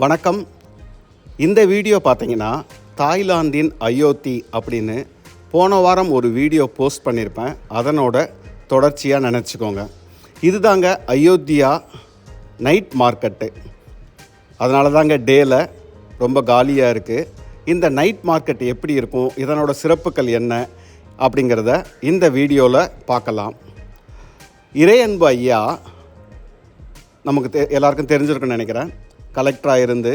வணக்கம். இந்த வீடியோ பார்த்தீங்கன்னா தாய்லாந்தின் அயோத்தி அப்படின்னு போன வாரம் ஒரு வீடியோ போஸ்ட் பண்ணியிருப்பேன். அதனோட தொடர்ச்சியாக நினச்சிக்கோங்க. இதுதாங்க அயோத்தியா நைட் மார்க்கெட்டு. அதனால தாங்க டேயில் ரொம்ப காலியாக இருக்குது. இந்த நைட் மார்க்கெட் எப்படி இருக்கும், இதனோட சிறப்புகள் என்ன அப்படிங்கிறத இந்த வீடியோவில் பார்க்கலாம். இறையன்பு ஐயா நமக்கு எல்லாருக்கும் தெரிஞ்சிருக்குன்னு நினைக்கிறேன். கலெக்டராக இருந்து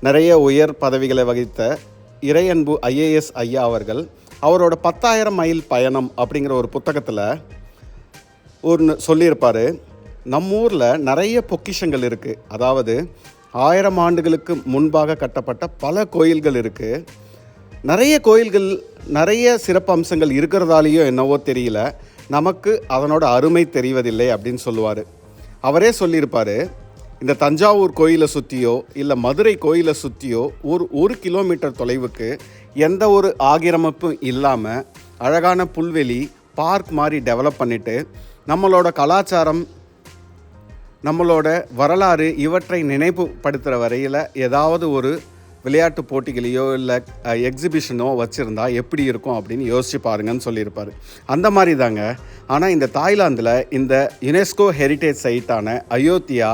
நிறைய உயர் பதவிகளை வகித்த இறையன்பு IAS ஐயா அவர்கள் அவரோட 10,000 மைல் பயணம் அப்படிங்கிற ஒரு புத்தகத்தில் ஒன்று சொல்லியிருப்பார். நம்ம ஊரில் நிறைய பொக்கிஷங்கள் இருக்குது. அதாவது 1000 ஆண்டுகளுக்கு முன்பாக கட்டப்பட்ட பல கோயில்கள் இருக்குது. நிறைய கோயில்கள் நிறைய சிறப்பு அம்சங்கள் இருக்கிறதாலேயோ என்னவோ தெரியல, நமக்கு அதனோட அருமை தெரிவதில்லை அப்படின்னு சொல்லுவார். அவரே சொல்லியிருப்பார், இந்த தஞ்சாவூர் கோயிலை சுற்றியோ இல்லை மதுரை கோயிலை சுற்றியோ ஒரு கிலோமீட்டர் தொலைவுக்கு எந்த ஒரு ஆக்கிரமிப்பும் இல்லாமல் அழகான புல்வெளி பார்க் மாதிரி டெவலப் பண்ணிவிட்டு நம்மளோட கலாச்சாரம், நம்மளோட வரலாறு இவற்றை நினைவுபடுத்துகிற வரையில் ஏதாவது ஒரு விளையாட்டு போட்டிகளையோ இல்லை எக்ஸிபிஷனோ வச்சுருந்தா எப்படி இருக்கும் அப்படின்னு யோசிச்சு பாருங்கன்னு சொல்லியிருப்பார். அந்த மாதிரி தாங்க. ஆனால் இந்த தாய்லாந்தில் இந்த யுனெஸ்கோ ஹெரிட்டேஜ் சைட்டான அயோத்தியா,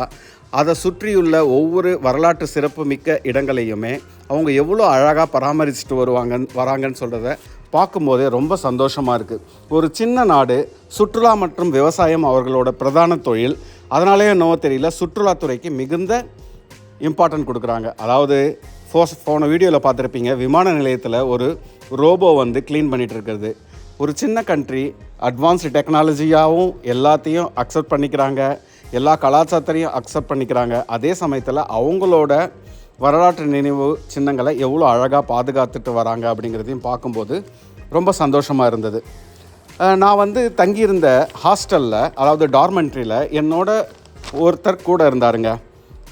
அதை சுற்றியுள்ள ஒவ்வொரு வரலாற்று சிறப்பு மிக்க இடங்களையுமே அவங்க எவ்வளோ அழகாக பராமரிச்சுட்டு வராங்கன்னு சொல்கிறத பார்க்கும்போதே ரொம்ப சந்தோஷமாக இருக்குது. ஒரு சின்ன நாடு, சுற்றுலா மற்றும் விவசாயம் அவர்களோட பிரதான தொழில். அதனாலே என்னவோ தெரியல, சுற்றுலாத்துறைக்கு மிகுந்த இம்பார்ட்டன்ட் கொடுக்குறாங்க. அதாவது போன வீடியோவில் பார்த்துருப்பீங்க, விமான நிலையத்தில் ஒரு ரோபோ வந்து க்ளீன் பண்ணிகிட்டு இருக்கிறது. ஒரு சின்ன கண்ட்ரி அட்வான்ஸ்டு டெக்னாலஜியாகவும் எல்லாத்தையும் அக்செப்ட் பண்ணிக்கிறாங்க, எல்லா கலாச்சாரத்தையும் அக்செப்ட் பண்ணிக்கிறாங்க. அதே சமயத்தில் அவங்களோட வரலாற்று நினைவு சின்னங்களை எவ்வளோ அழகாக பாதுகாத்துட்டு வராங்க அப்படிங்கிறதையும் பார்க்கும்போது ரொம்ப சந்தோஷமாக இருந்தது. நான் வந்து தங்கியிருந்த ஹாஸ்டலில், அதாவது டார்மெண்ட்ரியில் என்னோட ஒருத்தர் கூட இருந்தாருங்க.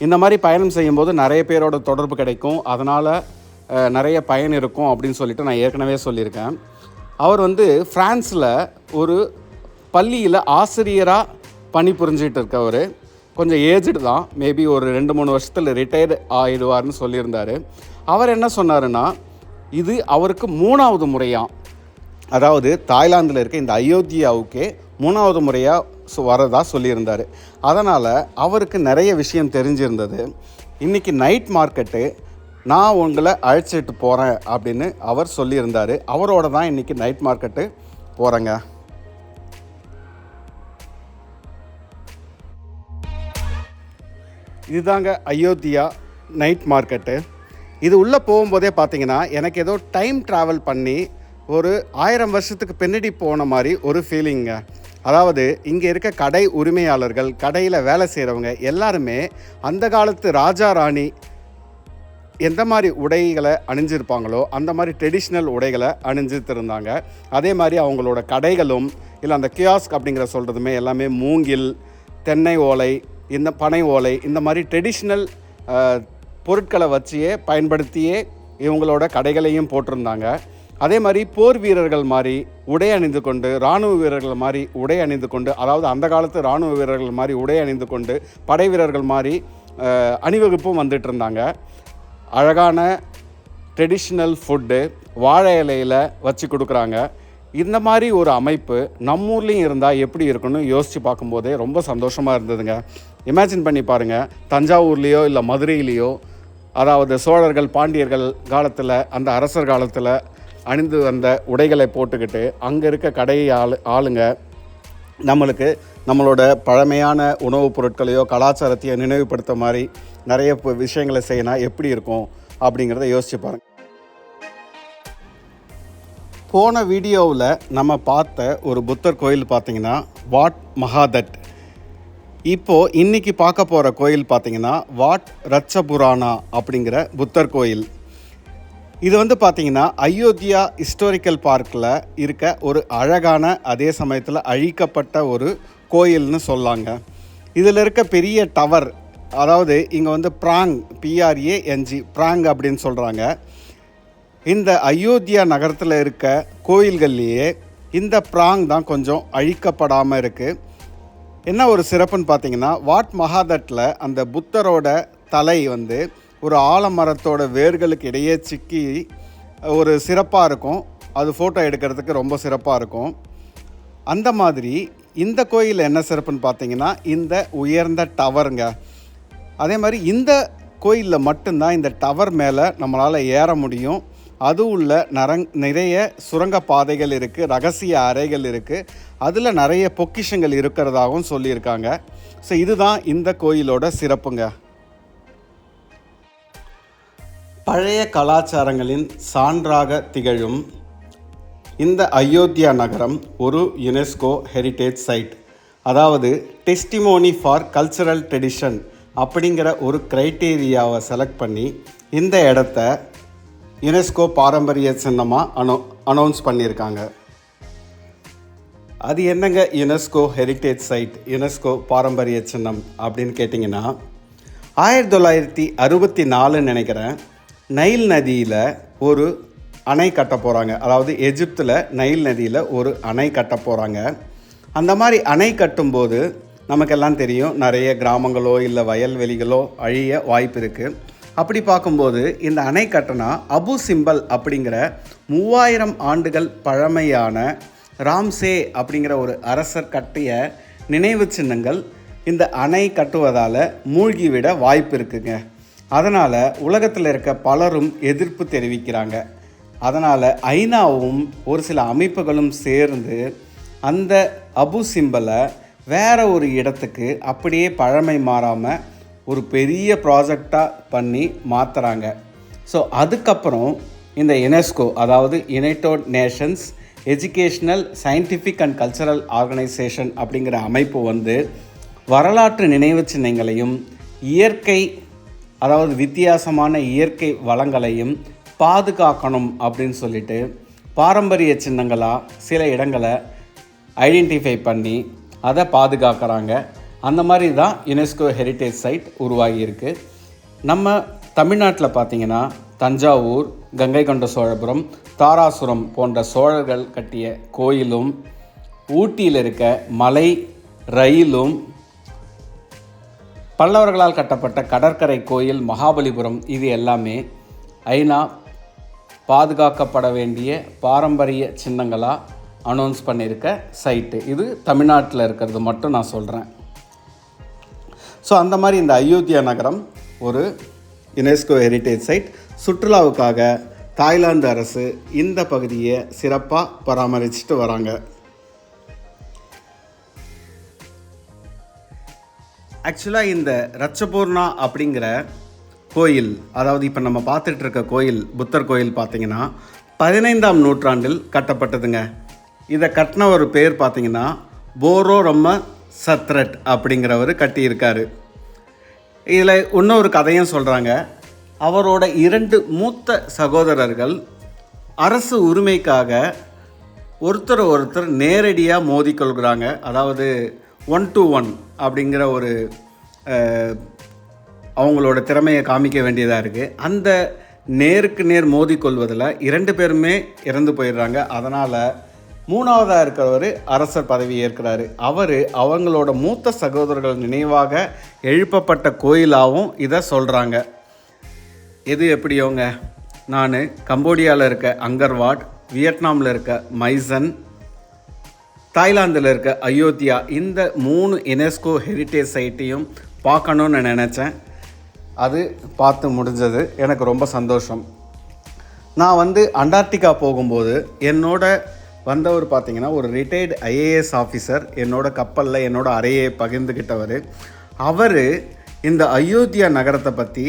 இந்த மாதிரி பயணம் செய்யும்போது நிறைய பேரோட தொடர்பு கிடைக்கும், அதனால் நிறைய பயன் இருக்கும் அப்படின்னு சொல்லிட்டு நான் ஏற்கனவே சொல்லியிருக்கேன். அவர் வந்து ஃப்ரான்ஸில் ஒரு பள்ளியில் ஆசிரியராக பணிபுரிஞ்சிட்டு இருக்கவர். கொஞ்சம் ஏஜ்டு தான், மேபி ஒரு 2-3 வருஷத்தில் ரிட்டையர்டு ஆகிடுவார்னு சொல்லியிருந்தார். அவர் என்ன சொன்னாருன்னா, இது அவருக்கு 3வது முறையாக, அதாவது தாய்லாந்தில் இருக்க இந்த அயோத்தியாவுக்கே 3வது முறையாக வரதா சொல்லியிருந்தார். அதனால் அவருக்கு நிறைய விஷயம் தெரிஞ்சிருந்தது. இன்றைக்கி நைட் மார்க்கெட்டு நான் உங்களை அழைச்சிட்டு போகிறேன் அப்படின்னு அவர் சொல்லியிருந்தார். அவரோட தான் இன்றைக்கி நைட் மார்க்கெட்டு போகிறேங்க. இதுதாங்க அயோத்தியா நைட் மார்க்கெட்டு. இது உள்ளே போகும்போதே பார்த்தீங்கன்னா எனக்கு ஏதோ டைம் ட்ராவல் பண்ணி ஒரு 1000 வருஷத்துக்கு பின்னாடி போன மாதிரி ஒரு ஃபீலிங்க. அதாவது இங்கே இருக்க கடை உரிமையாளர்கள், கடையில் வேலை செய்கிறவங்க எல்லாருமே அந்த காலத்து ராஜா ராணி எந்த மாதிரி உடைகளை அணிஞ்சிருப்பாங்களோ அந்த மாதிரி ட்ரெடிஷ்னல் உடைகளை அணிஞ்சிட்டு இருந்தாங்க. அதே மாதிரி அவங்களோட கடைகளும் இல்லை அந்த கியாஸ்க் அப்படிங்கிற சொல்கிறதுமே எல்லாமே மூங்கில், தென்னை ஓலை, இந்த பனை ஓலை, இந்த மாதிரி ட்ரெடிஷ்னல் பொருட்களை வச்சியே பயன்படுத்தியே இவங்களோட கடைகளையும் போட்டிருந்தாங்க. அதே மாதிரி போர் வீரர்கள் மாதிரி உடை அணிந்து கொண்டு, இராணுவ வீரர்கள் மாதிரி உடை அணிந்து கொண்டு, அதாவது அந்த காலத்து இராணுவ வீரர்கள் மாதிரி உடை அணிந்து கொண்டு படை வீரர்கள் மாதிரி அணிவகுப்பும் வந்துட்டு இருந்தாங்க. அழகான ட்ரெடிஷ்னல் ஃபுட்டு வாழை இலையில் வச்சு கொடுக்குறாங்க. இந்த மாதிரி ஒரு அமைப்பு நம்ம ஊர்லேயும் இருந்தால் எப்படி இருக்குன்னு யோசித்து பார்க்கும்போதே ரொம்ப சந்தோஷமாக இருந்ததுங்க. இமேஜின் பண்ணி பாருங்கள், தஞ்சாவூர்லேயோ இல்லை மதுரையிலேயோ, அதாவது சோழர்கள் பாண்டியர்கள் காலத்தில், அந்த அரசர் காலத்தில் அணிந்து வந்த உடைகளை போட்டுக்கிட்டு அங்கே இருக்க கடை ஆளுங்க நம்மளுக்கு நம்மளோட பழமையான உணவுப் பொருட்களையோ கலாச்சாரத்தையோ நினைவுபடுத்த மாதிரி நிறைய விஷயங்களை செய்யணும் எப்படி இருக்கும் அப்படிங்கிறத யோசிச்சு பாருங்கள். போன வீடியோவில் நம்ம பார்த்த ஒரு புத்தர் கோயில் பார்த்திங்கன்னா வாட் மகாதட். இப்போது இன்றைக்கி பார்க்க போகிற கோயில் பார்த்திங்கன்னா வாட் ரச்சபுரானா அப்படிங்கிற புத்தர் கோயில். இது வந்து பார்த்திங்கன்னா அயோத்தியா ஹிஸ்டாரிக்கல் பார்க்கில் இருக்க ஒரு அழகான, அதே சமயத்தில் அழிக்கப்பட்ட ஒரு கோயில்னு சொல்லாங்க. இதில் இருக்க பெரிய டவர், அதாவது இங்கே வந்து பிராங், PRANG பிராங் அப்படின்னு சொல்கிறாங்க. இந்த அயோத்தியா நகரத்தில் இருக்க கோயில்கள்லேயே இந்த பிராங் தான் கொஞ்சம் அழிக்கப்படாமல் இருக்குது. என்ன ஒரு சிறப்புன்னு பார்த்தீங்கன்னா, வாட் மகாதட்டில் அந்த புத்தரோட தலை வந்து ஒரு ஆலமரத்தோட வேர்களுக்கு இடையே சிக்கி ஒரு சிறப்பாக இருக்கும். அது ஃபோட்டோ எடுக்கிறதுக்கு ரொம்ப சிறப்பாக இருக்கும். அந்த மாதிரி இந்த கோயில் என்ன சிறப்புன்னு பார்த்தீங்கன்னா, இந்த உயர்ந்த டவருங்க. அதே மாதிரி இந்த கோயிலில் மட்டும்தான் இந்த டவர் மேலே நம்மளால் ஏற முடியும். அது உள்ள நிறைய சுரங்க பாதைகள் இருக்குது, ரகசிய அறைகள் இருக்குது, அதில் நிறைய பொக்கிஷங்கள் இருக்கிறதாகவும் சொல்லியிருக்காங்க. ஸோ இதுதான் இந்த கோயிலோட சிறப்புங்க. பழைய கலாச்சாரங்களின் சான்றாக திகழும் இந்த அயோத்தியா நகரம் ஒரு யுனெஸ்கோ ஹெரிட்டேஜ் சைட், அதாவது டெஸ்டிமோனி ஃபார் கல்ச்சரல் ட்ரெடிஷன் அப்படிங்கிற ஒரு க்ரைட்டீரியாவை செலக்ட் பண்ணி இந்த இடத்த யுனெஸ்கோ பாரம்பரிய சின்னமாக அனௌன்ஸ் பண்ணியிருக்காங்க. அது என்னங்க யுனெஸ்கோ ஹெரிட்டேஜ் சைட், யுனெஸ்கோ பாரம்பரிய சின்னம் அப்படின்னு கேட்டிங்கன்னா, 1964 நினைக்கிறேன், நைல் நதியில் ஒரு அணை கட்ட போகிறாங்க. அதாவது எஜிப்தில் நைல் நதியில் ஒரு அணை கட்ட போகிறாங்க. அந்த மாதிரி அணை கட்டும்போது நமக்கெல்லாம் தெரியும், நிறைய கிராமங்களோ இல்லை வயல்வெளிகளோ அழிய வாய்ப்பு இருக்குது. அப்படி பார்க்கும்போது இந்த அணை கட்டினா அபு சிம்பல் அப்படிங்கிற 3000 ஆண்டுகள் பழமையான ராம்சே அப்படிங்கிற ஒரு அரசர் கட்டிய நினைவு சின்னங்கள் இந்த அணை கட்டுவதால் மூழ்கிவிட வாய்ப்பு இருக்குங்க. அதனால் உலகத்தில் இருக்க பலரும் எதிர்ப்பு தெரிவிக்கிறாங்க. அதனால் ஐநாவும் ஒரு சில அமைப்புகளும் சேர்ந்து அந்த அபு சிம்பலை வேறு ஒரு இடத்துக்கு அப்படியே பழமை மாறாமல் ஒரு பெரிய ப்ராஜெக்டாக பண்ணி மாற்றுறாங்க. ஸோ அதுக்கப்புறம் இந்த யுனெஸ்கோ, அதாவது United Nations educational scientific and cultural organisation அப்படிங்கிற அமைப்பு வந்து வரலாற்று நினைவு சின்னங்களையும் இயற்கை, அதாவது வித்தியாசமான இயற்கை வளங்களையும் பாதுகாக்கணும் அப்படின்னு சொல்லிட்டு பாரம்பரிய சின்னங்களாக சில இடங்களை ஐடென்டிஃபை பண்ணி அதை பாதுகாக்கிறாங்க. அந்த மாதிரி தான் யுனெஸ்கோ ஹெரிட்டேஜ் சைட் உருவாகியிருக்கு. நம்ம தமிழ்நாட்டில் பார்த்திங்கன்னா தஞ்சாவூர், கங்கை கொண்ட சோழபுரம், தாராசுரம் போன்ற சோழர்கள் கட்டிய கோயிலும், ஊட்டியில் இருக்க மலை ரயிலும், பல்லவர்களால் கட்டப்பட்ட கடற்கரை கோயில் மகாபலிபுரம், இது எல்லாமே ஐநா பாதுகாக்கப்பட வேண்டிய பாரம்பரிய சின்னங்களாக அனௌன்ஸ் பண்ணியிருக்க சைட்டு. இது தமிழ்நாட்டில் இருக்கிறது மட்டும் நான் சொல்கிறேன். ஸோ அந்த மாதிரி இந்த அயோத்தியா நகரம் ஒரு யுனெஸ்கோ ஹெரிட்டேஜ் சைட். சுற்றுலாவுக்காக தாய்லாந்து அரசு இந்த பகுதியை சிறப்பாக பராமரிச்சுட்டு வராங்க. ஆக்சுவலாக இந்த ரச்சபூர்ணா அப்படிங்கிற கோயில், அதாவது இப்போ நம்ம பார்த்துட்டு இருக்க கோயில், புத்தர் கோயில் பார்த்திங்கன்னா 15ஆம் நூற்றாண்டில் கட்டப்பட்டதுங்க. இதை கட்டின ஒரு பேர் பார்த்திங்கன்னா போரோ ரம்ம சத்ரட் அப்படிங்கிறவர் கட்டியிருக்காரு. இதில் இன்னொரு கதையும் சொல்கிறாங்க. அவரோட 2 மூத்த சகோதரர்கள் அரசு உரிமைக்காக ஒருத்தர் நேரடியாக மோதிக்கொள்கிறாங்க. அதாவது 1 to 1 அப்படிங்கிற ஒரு அவங்களோட திறமையை காமிக்க வேண்டியதாக இருக்குது. அந்த நேருக்கு நேர் மோதிக்கொள்வதில் 2 பேருமே இறந்து போயிடுறாங்க. அதனால் 3ஆவதாக இருக்கிறவர் அரசர் பதவி ஏற்கிறாரு. அவங்களோட மூத்த சகோதரர்கள் நினைவாக எழுப்பப்பட்ட கோயிலாகவும் இதை சொல்கிறாங்க. எது எப்படியோங்க, நான் கம்போடியாவில் இருக்க அங்கர்வாட், வியட்நாமில் இருக்க மைசன், தாய்லாந்தில் இருக்க அயோத்தியா, இந்த 3 யுனெஸ்கோ ஹெரிட்டேஜ் சைட்டையும் பார்க்கணுன்னு நினச்சேன். அது பார்த்து முடிஞ்சது. எனக்கு ரொம்ப சந்தோஷம். நான் அண்டார்டிகா போகும்போது என்னோட வந்தவர் பார்த்திங்கன்னா ஒரு ரிட்டையர்டு ஐஏஎஸ் ஆஃபீஸர், என்னோட கப்பலில் என்னோட அறையை பகிர்ந்துக்கிட்டவர். அவர் இந்த அயோத்தியா நகரத்தை பற்றி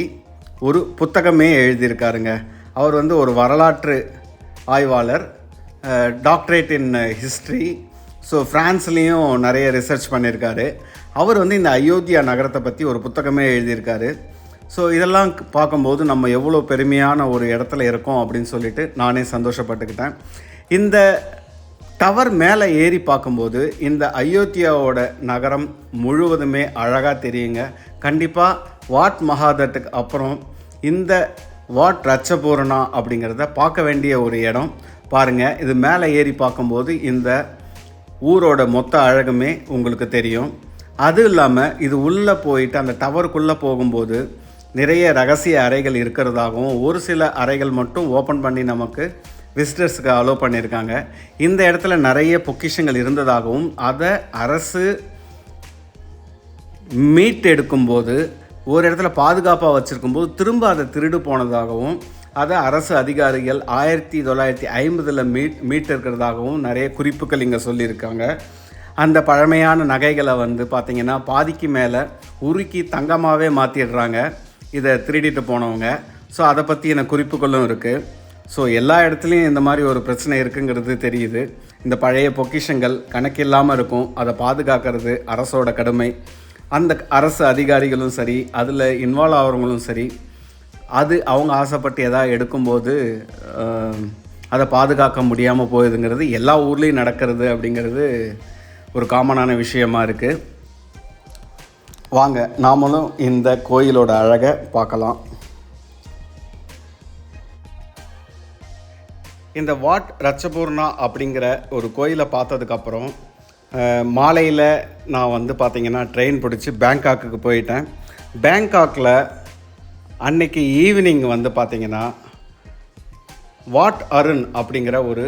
ஒரு புத்தகமே எழுதியிருக்காருங்க. அவர் ஒரு வரலாற்று ஆய்வாளர், டாக்டரேட் இன் ஹிஸ்ட்ரி. ஸோ ஃப்ரான்ஸ்லேயும் நிறைய ரிசர்ச் பண்ணியிருக்காரு. அவர் இந்த அயோத்தியா நகரத்தை பற்றி ஒரு புத்தகமே எழுதியிருக்காரு. ஸோ இதெல்லாம் பார்க்கும்போது நம்ம எவ்வளோ பெருமையான ஒரு இடத்துல இருக்கோம் அப்படின்னு சொல்லிட்டு நானே சந்தோஷப்பட்டுக்கிட்டேன். இந்த டவர் மேலே ஏறி பார்க்கும்போது இந்த அயோத்தியாவோட நகரம் முழுவதுமே அழகாக தெரியுங்க. கண்டிப்பாக வாட் மகாதத்துக்கு அப்புறம் இந்த வாட் ரச்சபூர்ணா அப்படிங்கிறத பார்க்க வேண்டிய ஒரு இடம். பாருங்கள், இது மேலே ஏறி பார்க்கும்போது இந்த ஊரோட மொத்த அழகுமே உங்களுக்கு தெரியும். அது இல்லாமல் இது உள்ளே போயிட்டு அந்த டவருக்குள்ளே போகும்போது நிறைய ரகசிய அறைகள் இருக்கிறதாகவும், ஒரு சில அறைகள் மட்டும் ஓப்பன் பண்ணி நமக்கு விசிட்டர்ஸுக்கு அலோவ் பண்ணியிருக்காங்க. இந்த இடத்துல நிறைய பொக்கிஷங்கள் இருந்ததாகவும், அதை அரசு மீட்டெடுக்கும்போது ஒரு இடத்துல பாதுகாப்பாக வச்சுருக்கும்போது திரும்ப அதை திருடு போனதாகவும், அதை அரசு அதிகாரிகள் 1950 மீட்டிருக்கிறதாகவும் நிறைய குறிப்புகள் இங்கே சொல்லியிருக்காங்க. அந்த பழமையான நகைகளை பார்த்திங்கன்னா பாதிக்கு மேலே உருக்கி தங்கமாகவே மாற்றிடுறாங்க இதை திருடிட்டு போனவங்க. ஸோ அதை பற்றின குறிப்புகளும் இருக்குது. ஸோ எல்லா இடத்துலையும் இந்த மாதிரி ஒரு பிரச்சனை இருக்குங்கிறது தெரியுது. இந்த பழைய பொக்கிஷங்கள் கணக்கில்லாமல் இருக்கும். அதை பாதுகாக்கிறது அரசோட கடமை. அந்த அரசு அதிகாரிகளும் சரி, அதில் இன்வால்வ் ஆகிறவங்களும் சரி, அது அவங்க ஆசைப்பட்டு எதாவது எடுக்கும்போது அதை பாதுகாக்க முடியாமல் போகுதுங்கிறது எல்லா ஊர்லேயும் நடக்கிறது அப்படிங்கிறது ஒரு காமனான விஷயமா இருக்குது. வாங்க நாமளும் இந்த கோயிலோட அழகை பார்க்கலாம். இந்த வாட் ரச்சபூர்ணா அப்படிங்கிற ஒரு கோயிலை பார்த்ததுக்கப்புறம் மாலையில் நான் பார்த்திங்கன்னா ட்ரெயின் பிடிச்சி பேங்காக்குக்கு போயிட்டேன். பேங்காக்கில் அன்னைக்கு ஈவினிங் பார்த்திங்கன்னா வாட் அருண் அப்படிங்கிற ஒரு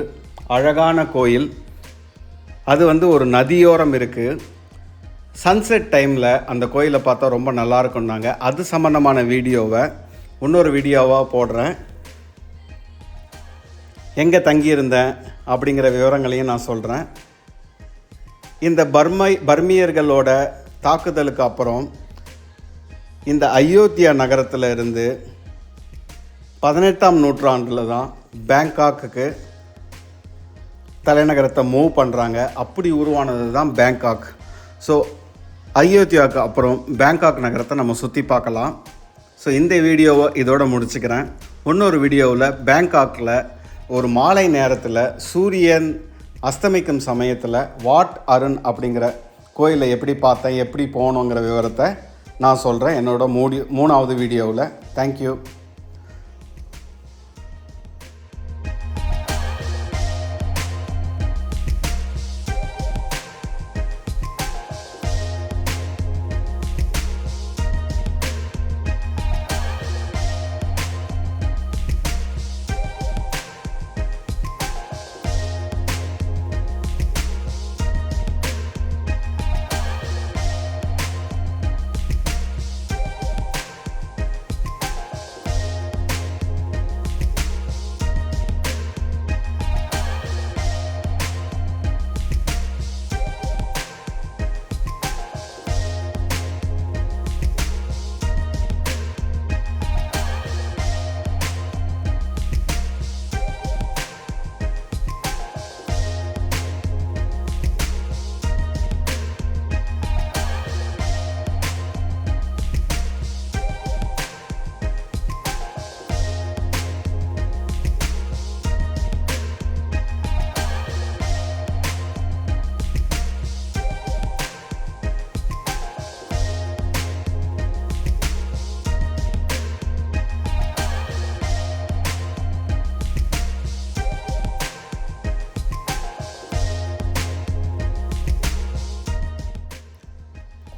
அழகான கோயில். அது ஒரு நதியோரம் இருக்குது. சன்செட் டைமில் அந்த கோயிலை பார்த்தா ரொம்ப நல்லாயிருக்குன்னாங்க. அது சம்மந்தமான வீடியோவை இன்னொரு வீடியோவாக போடுறேன். எங்கே தங்கியிருந்தேன் அப்படிங்கிற விவரங்களையும் நான் சொல்கிறேன். இந்த பர்மியர்களோட தாக்குதலுக்கு அப்புறம் இந்த அயோத்தியா நகரத்தில் இருந்து 18ஆம் நூற்றாண்டில் தான் பேங்காக்குக்கு தலைநகரத்தை மூவ் பண்ணுறாங்க. அப்படி உருவானது தான் பேங்காக். ஸோ அயோத்தியாவுக்கு அப்புறம் பேங்காக் நகரத்தை நம்ம சுற்றி பார்க்கலாம். ஸோ இந்த வீடியோவை இதோடு முடிச்சுக்கிறேன். இன்னொரு வீடியோவில் பேங்காக்கில் ஒரு மாலை நேரத்தில் சூரியன் அஸ்தமிக்கும் சமயத்தில் வாட் அருண் அப்படிங்கிற கோயிலை எப்படி பார்த்தேன், எப்படி போகணுங்கிற விவரத்தை நான் சொல்கிறேன் என்னோட 3வது வீடியோவில். தேங்க்யூ.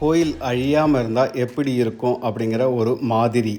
கோயில் அழியாமல் இருந்தால் எப்படி இருக்கும் அப்படிங்கிற ஒரு மாதிரி